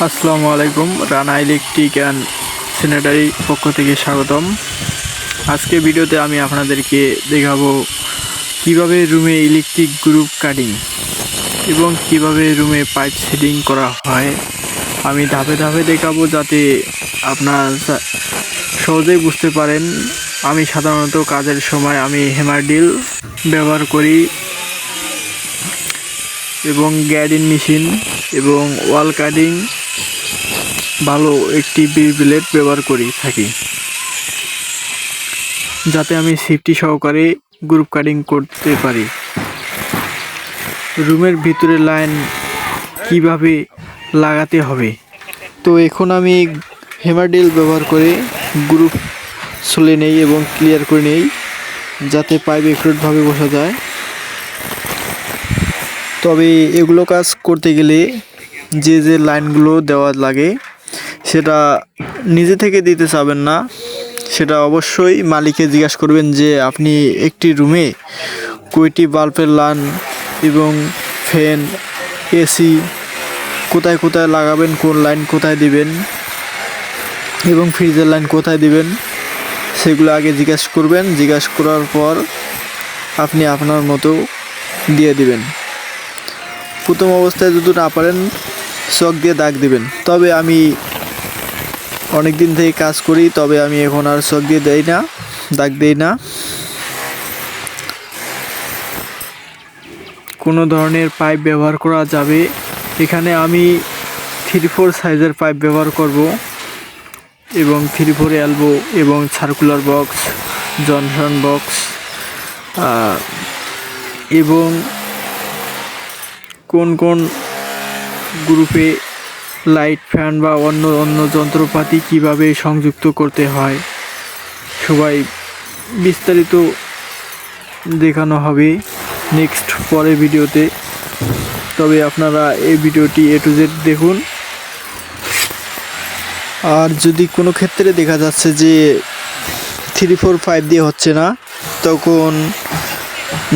আসসালামু আলাইকুম। Rana electric and sanitary পক্ষ থেকে স্বাগতম। আজকে ভিডিওতে আমি আপনাদেরকে দেখাবো কিভাবে রুমে ইলেকট্রিক গ্রুপ কাটিং এবং কিভাবে রুমে পাইপ সেটিং করা হয়। আমি ধাপে ধাপে দেখাবো যাতে আপনার সহজেই বুঝতে পারেন। আমি সাধারণত কাজের সময় আমি হ্যামার ড্রিল ব্যবহার করি এবং গ্যাডিং মেশিন এবং ওয়াল কাটিং ভালো একটি ব্লেড ব্যবহার করে থাকি, যাতে আমি সেফটি সহকারে গ্রুপ কাটিং করতে পারি। রুমের ভিতরে লাইন কিভাবে লাগাতে হবে, তো এখন আমি হ্যামার ড্রিল ব্যবহার করে গ্রুপ ছুলে নেই এবং ক্লিয়ার করে নেই, যাতে পাইপ একুরেটভাবে বসা যায়। তবে এগুলো কাজ করতে গেলে যে লাইনগুলো দেওয়া লাগে সেটা নিজে থেকে দিতে চাবেন না, সেটা অবশ্যই মালিককে জিজ্ঞাসা করবেন যে আপনি একটি রুমে কয়টি বাল্বের লাইন এবং ফ্যান, এসি কোথায় কোথায় লাগাবেন, কোন লাইন কোথায় দিবেন এবং ফ্রিজের লাইন কোথায় দিবেন সেগুলো আগে জিজ্ঞাসা করবেন। জিজ্ঞাসা করার পর আপনি আপনার মতো দিয়ে দিবেন। প্রথম অবস্থায় যদি না পারেন চক দিয়ে দাগ দিবেন। তবে আমি অনেক দিন থেকে কাজ করি, তবে আমি এখন আর চক দিয়ে দেই না, দাগ দেই না। কোনো ধরনের পাইপ ব্যবহার করা যাবে। এখানে আমি 3-4 সাইজের পাইপ ব্যবহার করব এবং 3-4 এলবো এবং সার্কুলার বক্স, জনসন বক্স এবং কোন কোন গ্রুপে লাইট, ফ্যান বা অন্য যন্ত্রপাতি কিভাবে সংযুক্ত করতে হয় সবাই বিস্তারিত দেখানো হবে নেক্সট পরের ভিডিওতে। তবে আপনারা এই ভিডিওটি A to Z দেখুন। আর যদি কোনো ক্ষেত্রে দেখা যাচ্ছে যে 3-4-5 দিয়ে হচ্ছে না, তখন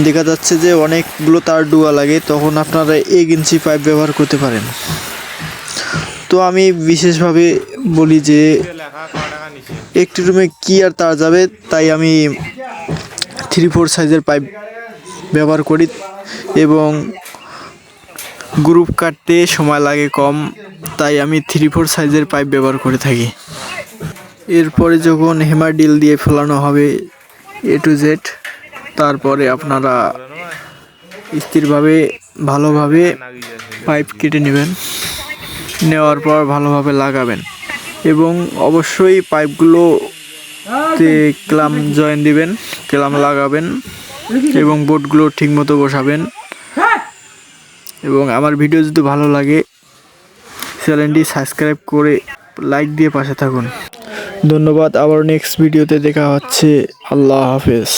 দেখা যাচ্ছে যে অনেকগুলো তার ডুয়া লাগে, তখন আপনারা 1 ইঞ্চি পাইপ ব্যবহার করতে পারেন। তো আমি বিশেষভাবে বলি যে একটি রুমে কি আর তার যাবে, তাই আমি 3-4 সাইজের পাইপ ব্যবহার করি এবং গ্রুপ কাটতে সময় লাগে কম, তাই আমি 3-4 সাইজের পাইপ ব্যবহার করে থাকি। এরপরে যখন হ্যামার ড্রিল দিয়ে ফেলানো হবে A to Z, তারপরে আপনারা স্থিরভাবে ভালোভাবে পাইপ কেটে নেবেন, নেওয়ার পর ভালোভাবে লাগাবেন এবং অবশ্যই পাইপগুলোতে ক্লাম জয়েন দিবেন, ক্লাম লাগাবেন এবং বোর্ডগুলো ঠিকমতো বসাবেন। এবং আমার ভিডিও যদি ভালো লাগে চ্যানেলটি সাবস্ক্রাইব করে লাইক দিয়ে পাশে থাকুন। ধন্যবাদ। আবার নেক্সট ভিডিওতে দেখা হচ্ছে। আল্লাহ হাফেজ।